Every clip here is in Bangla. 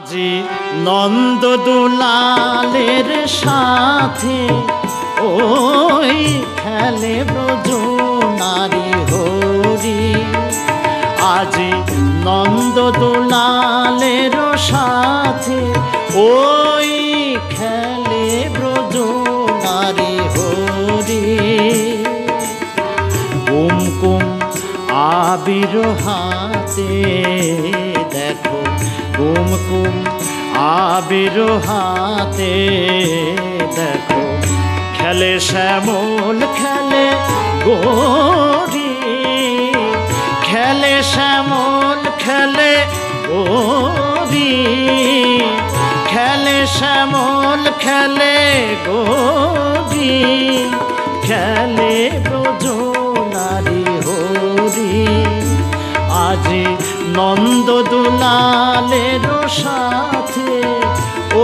আজি নন্দ দুলালের সাথে ওই খেলে ব্রজ নারী হরি। আজি নন্দ দুলালের সাথে ওই খেলে ব্রজ নারী হরি। কুমকুম আবির হাতে দেখো, কুমকুম আবির হাতে দেখো, খেলে শ্যামল খেলে গৌরী, খেলে শ্যামল খেলে গৌরী, খেলে শ্যামল খেলে গৌরী, খেলে ব্রজ নারী হরি। আজি নন্দ দুলালের সাথে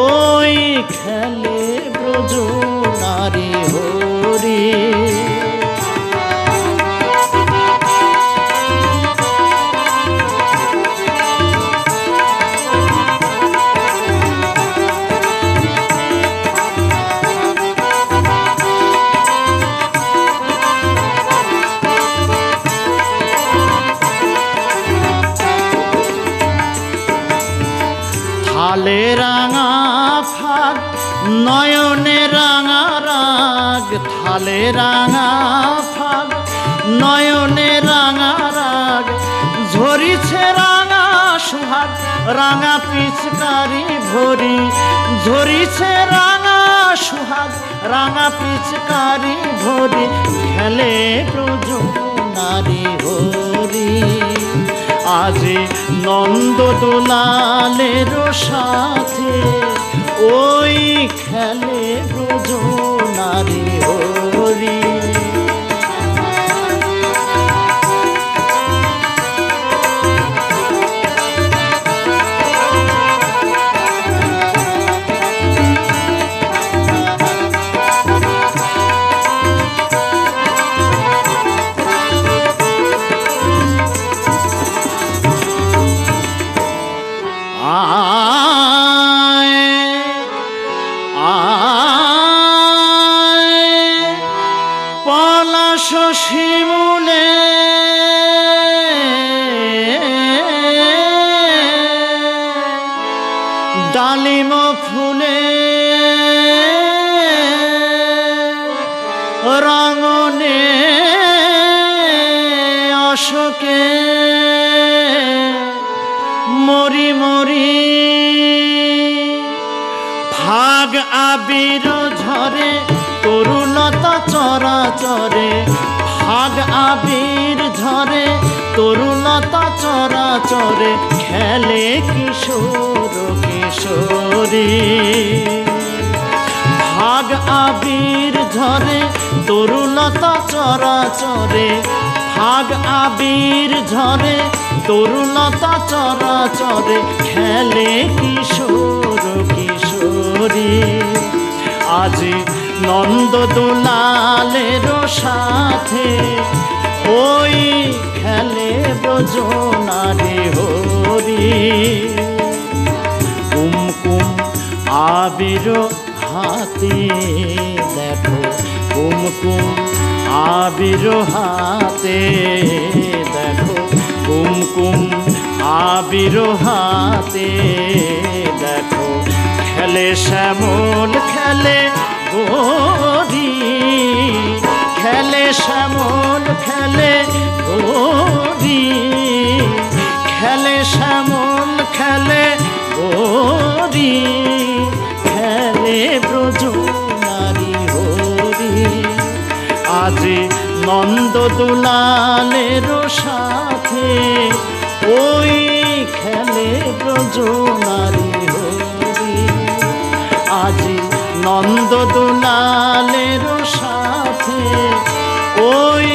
ওই খেলে ব্রজ নারী হরি। থালে রাঙা ফাগ নয়নে রাঙা রাগ, থালে রাঙা ফাগ নয়নে রাঙা রাগ, ঝরিছে রাঙা সোহাগ রাঙা পিচকারি ভরি, ঝরিছে রাঙা সোহাগ রাঙা পিচকারি ভরি, খেলে ব্রজ নারী হরি। আজি নন্দ দুলালের সাথে ওই খেলে ব্রজ নারী হরি। পলাশ শিমুলে ডালিম ফুলে রঙনে অশোকে মরি মরি, ভাগ আবির ঝরে তরুলতা চরাচরে, ভাগ আবির ঝরে তরুলতা চরাচরে, খেলে কিশোর কিশোরী। ভাগ আবির ঝরে তরুলতা চরাচরে, ভাগ আবির ঝরে তরুলতা চরাচরে, খেলে কিশোর কিশোরী। আজি নন্দ দুলালের সাথে ওই খেলে ব্রজ নারী হরি। কুমকুম আবির হাতে দেখো, কুমকুম আবির হাতে দেখো, কুমকুম আবির হাতে দেখো, খেলে শ্যামল খেলে গৌরী, খেলে শ্যামল খেলে গৌরী, খেলে শ্যামল খেলে গৌরী, খেলে ব্রজ নারী হরি। আজি নন্দ দুলালের সাথে ওই খেলে ব্রজ নারী হরি। আজি নন্দ দুলালের সাথে ওই